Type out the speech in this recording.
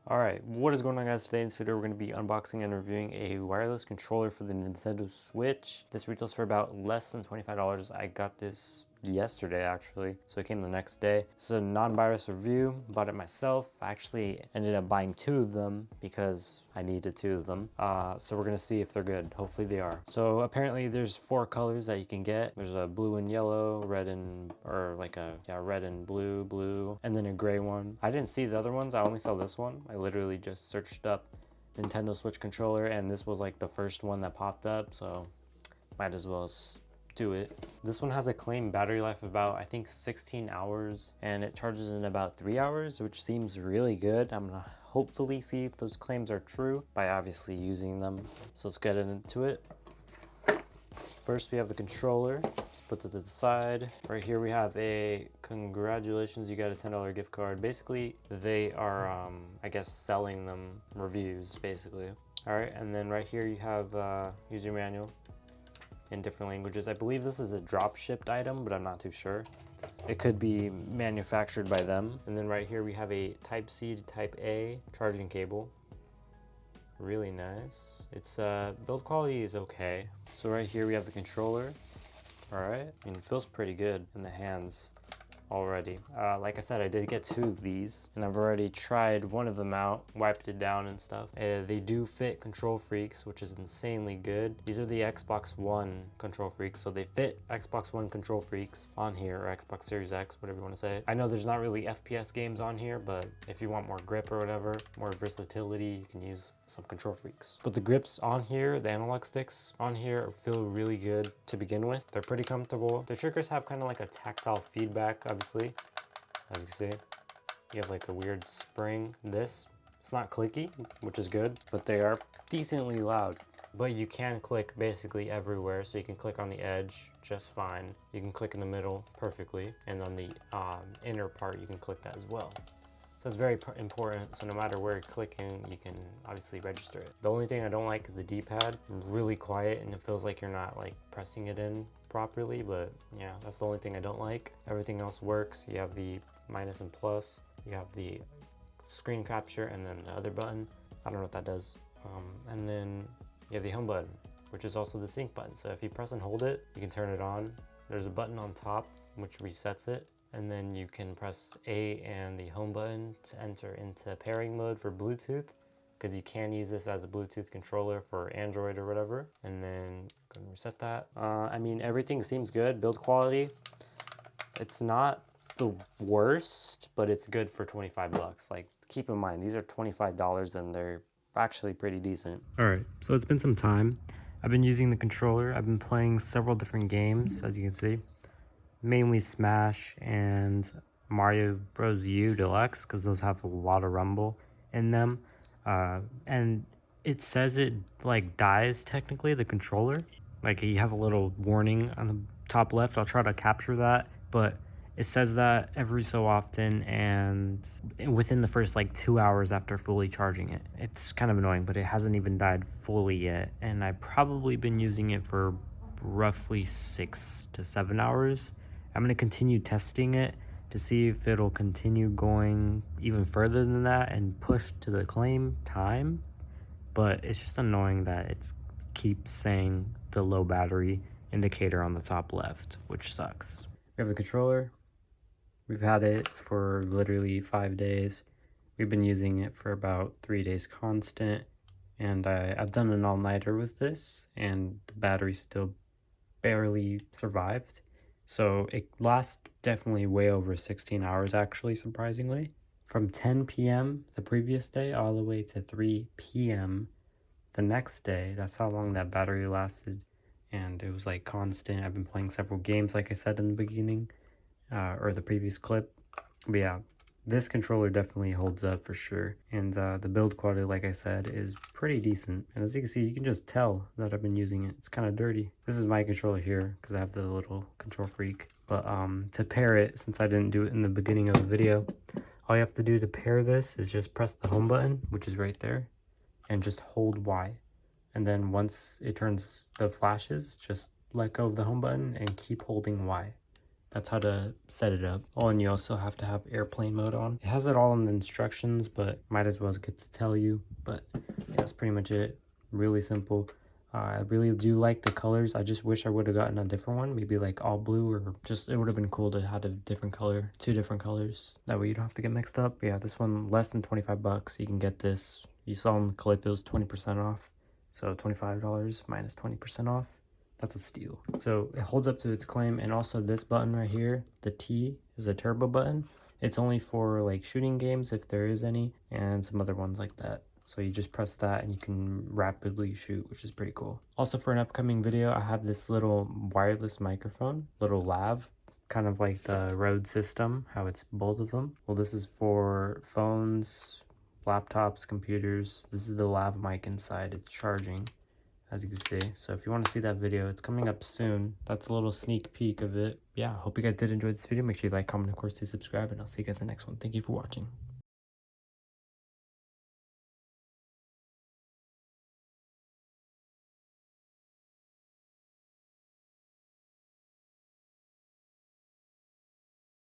Alright, what is going on guys? Today in this video we're going to be unboxing and reviewing a wireless controller for the Nintendo Switch. This retails for about less than $25. I got this yesterday actually, so it came the next day. It's a non-biased review, bought it myself. I actually ended up buying two of them because I needed two of them. So we're going to see if they're good. Hopefully they are. So apparently there's 4 colors that you can get. There's a blue and yellow, red and, red and blue, and then a gray one. I didn't see the other ones, I only saw this one. I literally just searched up Nintendo Switch controller and this was like the first one that popped up, so might as well do it. This one has a claimed battery life of about, I think, 16 hours, and it charges in about 3 hours, which seems really good. I'm gonna hopefully see if those claims are true by obviously using them. So let's get into it. First, we have the controller. Let's put it to the side. Right here, we have a congratulations, you got a $10 gift card. Basically, they are, I guess, selling them reviews, basically. All right, and then right here, you have user manual in different languages. I believe this is a drop shipped item, but I'm not too sure. It could be manufactured by them. And then right here, we have a Type C to Type A charging cable. Really nice. Its build quality is okay. So right here we have the controller. All right, I mean, it feels pretty good in the hands already. Like I said, I did get 2 of these and I've already tried one of them out, wiped it down and stuff. They do fit control freaks, which is insanely good. These are the Xbox One control freaks, so they fit Xbox One control freaks on here, or Xbox Series X, whatever you want to say. I know there's not really FPS games on here, but if you want more grip or whatever, more versatility, you can use some control freaks. But the grips on here, the analog sticks on here feel really good to begin with. They're pretty comfortable. The triggers have kind of like a tactile feedback, obviously. As you can see, you have like a weird spring. It's not clicky, which is good, but they are decently loud. But you can click basically everywhere, so you can click on the edge just fine. You can click in the middle perfectly, and on the inner part, you can click that as well. So it's very important, so no matter where you're clicking, you can obviously register it. The only thing I don't like is the D-pad. Really quiet, and it feels like you're not like pressing it in properly, but yeah, that's the only thing I don't like. Everything else works. You have the minus and plus, you have the screen capture, and then the other button. I don't know what that does. And then you have the home button, which is also the sync button. So if you press and hold it, you can turn it on. There's a button on top which resets it, and then you can press A and the home button to enter into pairing mode for Bluetooth, because you can use this as a Bluetooth controller for Android or whatever. And then go and reset that. I mean, everything seems good. Build quality, it's not the worst, but it's good for 25 bucks. Like, keep in mind, these are $25 and they're actually pretty decent. All right, so it's been some time. I've been using the controller. I've been playing several different games, as you can see. Mainly Smash and Mario Bros. U Deluxe, because those have a lot of rumble in them. And it says it like dies technically, the controller. Like, you have a little warning on the top left. I'll try to capture that, but it says that every so often and within the first like 2 hours after fully charging it. It's kind of annoying, but it hasn't even died fully yet. And I've probably been using it for roughly 6 to 7 hours. I'm going to continue testing it to see if it'll continue going even further than that and push to the claim time. But it's just annoying that it keeps saying the low battery indicator on the top left, which sucks. We have the controller. We've had it for literally 5 days. We've been using it for about 3 days constant, and I've done an all-nighter with this, and the battery still barely survived. So it lasts definitely way over 16 hours, actually, surprisingly. From 10 p.m. the previous day all the way to 3 p.m. the next day. That's how long that battery lasted, and it was like constant. I've been playing several games, like I said in the beginning, or the previous clip. But yeah, this controller definitely holds up for sure, and the build quality, like I said, is pretty decent. And as you can see, you can just tell that I've been using it. It's kind of dirty. This is my controller here because I have the little control freak. But to pair it, since I didn't do it in the beginning of the video, all you have to do to pair this is just press the home button, which is right there, and just hold Y. And then once it turns the flashes, just let go of the home button and keep holding Y. That's how to set it up. Oh, and you also have to have airplane mode on. It has it all in the instructions, but might as well get to tell you. But yeah, that's pretty much it. Really simple. I really do like the colors. I just wish I would have gotten a different one. Maybe like all blue, or just, it would have been cool to have a different color, 2 different colors. That way you don't have to get mixed up. But yeah, this one less than 25 bucks. You can get this. You saw in the clip, it was 20% off. So $25 minus 20% off. That's a steal. So it holds up to its claim. And also this button right here, the T, is a turbo button. It's only for like shooting games if there is any, and some other ones like that. So you just press that and you can rapidly shoot, which is pretty cool. Also, for an upcoming video, I have this little wireless microphone, little lav, kind of like the Rode system, how it's both of them. Well, this is for phones, laptops, computers. This is the lav mic inside. It's charging, as you can see. So if you want to see that video, it's coming up soon. That's a little sneak peek of it. Yeah, hope you guys did enjoy this video. Make sure you like, comment, of course, to subscribe, and I'll see you guys in the next one. Thank you for watching.